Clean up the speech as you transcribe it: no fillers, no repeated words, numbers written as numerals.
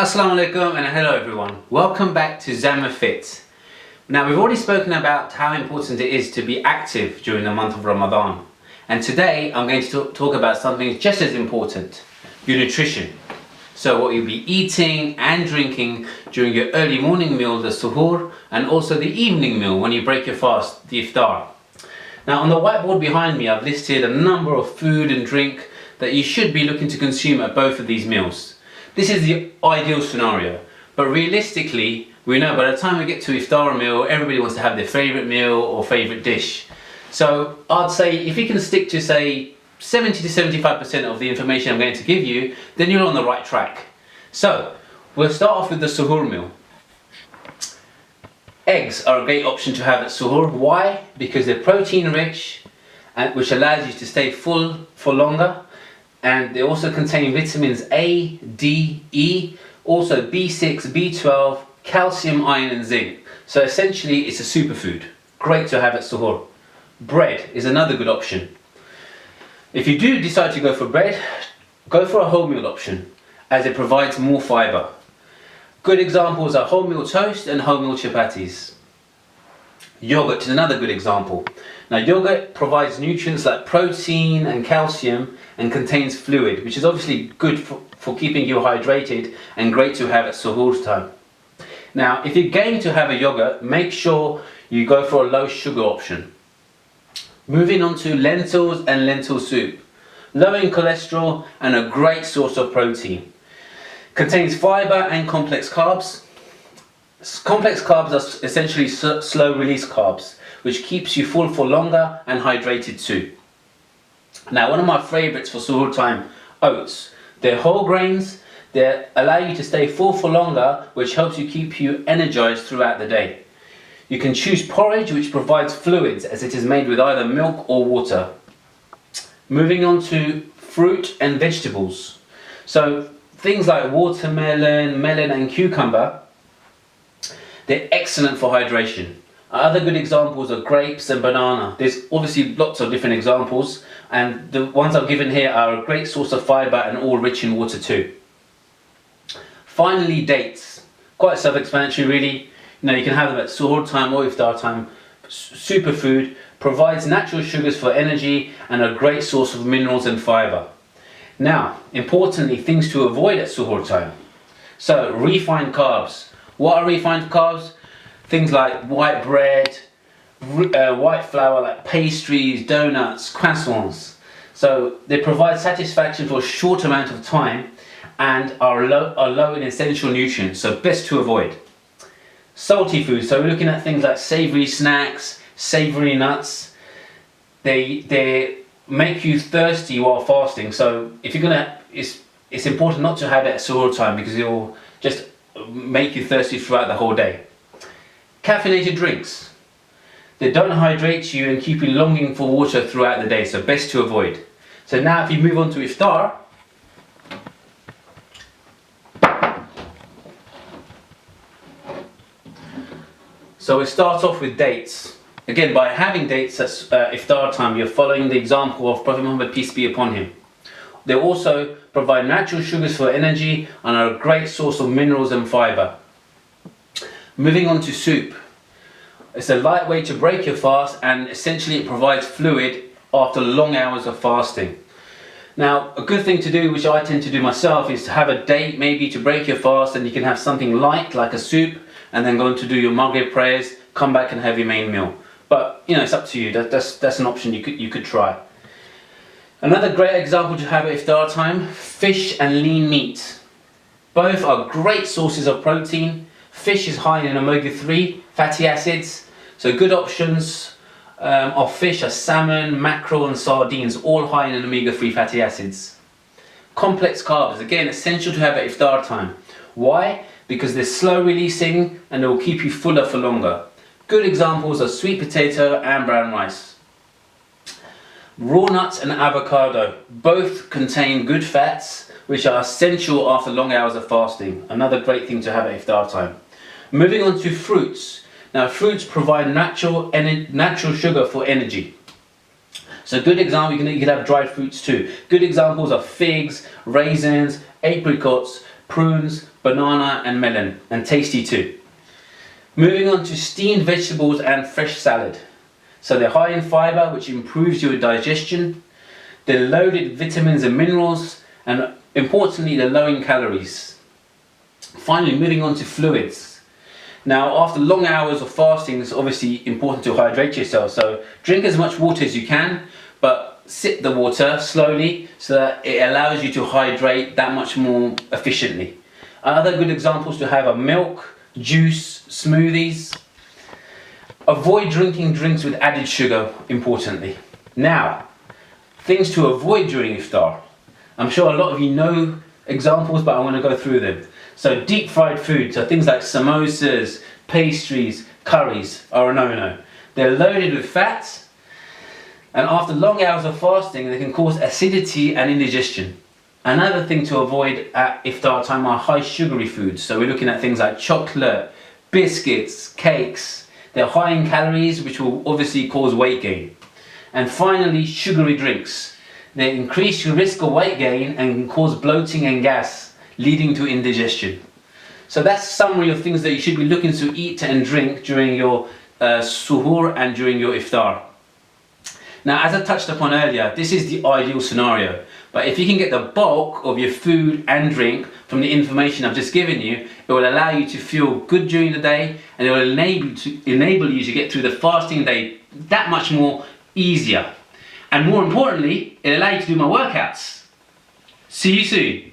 Assalamu alaikum and hello everyone. Welcome back to Zama Fit. Now we've already spoken about how important it is to be active during the month of Ramadan. And today I'm going to talk about something just as important, your nutrition. So what you'll be eating and drinking during your early morning meal, the suhoor, and also the evening meal when you break your fast, the iftar. Now on the whiteboard behind me I've listed a number of food and drink that you should be looking to consume at both of these meals. This is the ideal scenario, but realistically, we know by the time we get to Iftar meal, everybody wants to have their favourite meal or favourite dish. So I'd say if you can stick to say 70 to 75% of the information I'm going to give you, then you're on the right track. So we'll start off with the suhoor meal. Eggs are a great option to have at suhoor. Why? Because they're protein rich, which allows you to stay full for longer. And they also contain vitamins A, D, E, also B6, B12, calcium, iron and zinc. So essentially it's a superfood. Great to have at suhoor. Bread is another good option. If you do decide to go for bread, go for a wholemeal option as it provides more fibre. Good examples are wholemeal toast and wholemeal chapatis. Yogurt is another good example. Now yogurt provides nutrients like protein and calcium and contains fluid, which is obviously good for keeping you hydrated and great to have at suhoor time. Now if you're going to have a yogurt, make sure you go for a low sugar option. Moving on to lentils and lentil soup. Low in cholesterol and a great source of protein. Contains fibre and complex carbs. Complex carbs are essentially slow release carbs, which keeps you full for longer and hydrated too. Now one of my favourites for suhoor time, oats. They're whole grains, they allow you to stay full for longer, which helps you keep you energized throughout the day. You can choose porridge, which provides fluids as it is made with either milk or water. Moving on to fruit and vegetables. So things like watermelon, melon and cucumber, they're excellent for hydration. Other good examples are grapes and banana. There's obviously lots of different examples, and the ones I've given here are a great source of fibre and all rich in water too. Finally, dates. Quite self-explanatory really. You can have them at suhoor time or iftar time. Superfood, provides natural sugars for energy and a great source of minerals and fibre. Now, importantly, things to avoid at suhoor time. So, refined carbs. What are refined carbs? Things like white bread, white flour like pastries, donuts, croissants. So they provide satisfaction for a short amount of time and are low in essential nutrients, so best to avoid. Salty foods, so we're looking at things like savoury snacks, savoury nuts. They make you thirsty while fasting, so if you're it's important not to have it at suhoor time because it will just make you thirsty throughout the whole day. Caffeinated drinks. They don't hydrate you and keep you longing for water throughout the day, so best to avoid. So now if you move on to iftar, so we start off with dates. Again, by having dates at iftar time, you're following the example of Prophet Muhammad, peace be upon him. They also provide natural sugars for energy and are a great source of minerals and fibre. Moving on to soup. It's a light way to break your fast and essentially it provides fluid after long hours of fasting. Now a good thing to do, which I tend to do myself, is to have a date maybe to break your fast, and you can have something light like a soup and then go on to do your Maghrib prayers, come back and have your main meal. But it's up to you, that's an option you could try. Another great example to have at iftar time, fish and lean meat. Both are great sources of protein. Fish is high in omega-3 fatty acids, so good options of fish are salmon, mackerel and sardines, all high in omega-3 fatty acids. Complex carbs, again essential to have at iftar time. Why? Because they're slow releasing and they will keep you fuller for longer. Good examples are sweet potato and brown rice. Raw nuts and avocado, both contain good fats which are essential after long hours of fasting. Another great thing to have at iftar time. Moving on to fruits. Now fruits provide natural sugar for energy. So good example, you can have dried fruits too. Good examples are figs, raisins, apricots, prunes, banana and melon, and tasty too. Moving on to steamed vegetables and fresh salad. So they're high in fibre, which improves your digestion. They're loaded with vitamins and minerals, and importantly, they're low in calories. Finally, moving on to fluids. Now, after long hours of fasting, it's obviously important to hydrate yourself. So drink as much water as you can, but sip the water slowly so that it allows you to hydrate that much more efficiently. Other good examples to have are milk, juice, smoothies. Avoid drinking drinks with added sugar, importantly. Now, things to avoid during Iftar. I'm sure a lot of you know examples, but I want to go through them. So deep fried food, so things like samosas, pastries, curries are a no-no. They're loaded with fats, and after long hours of fasting, they can cause acidity and indigestion. Another thing to avoid at Iftar time are high sugary foods. So we're looking at things like chocolate, biscuits, cakes. They're high in calories, which will obviously cause weight gain. And finally, sugary drinks. They increase your risk of weight gain and can cause bloating and gas, leading to indigestion. So that's a summary of things that you should be looking to eat and drink during your suhoor and during your Iftar. Now, as I touched upon earlier, this is the ideal scenario. But if you can get the bulk of your food and drink from the information I've just given you, it will allow you to feel good during the day, and it will enable you to get through the fasting day that much more easier. And more importantly, it allows you to do my workouts. See you soon.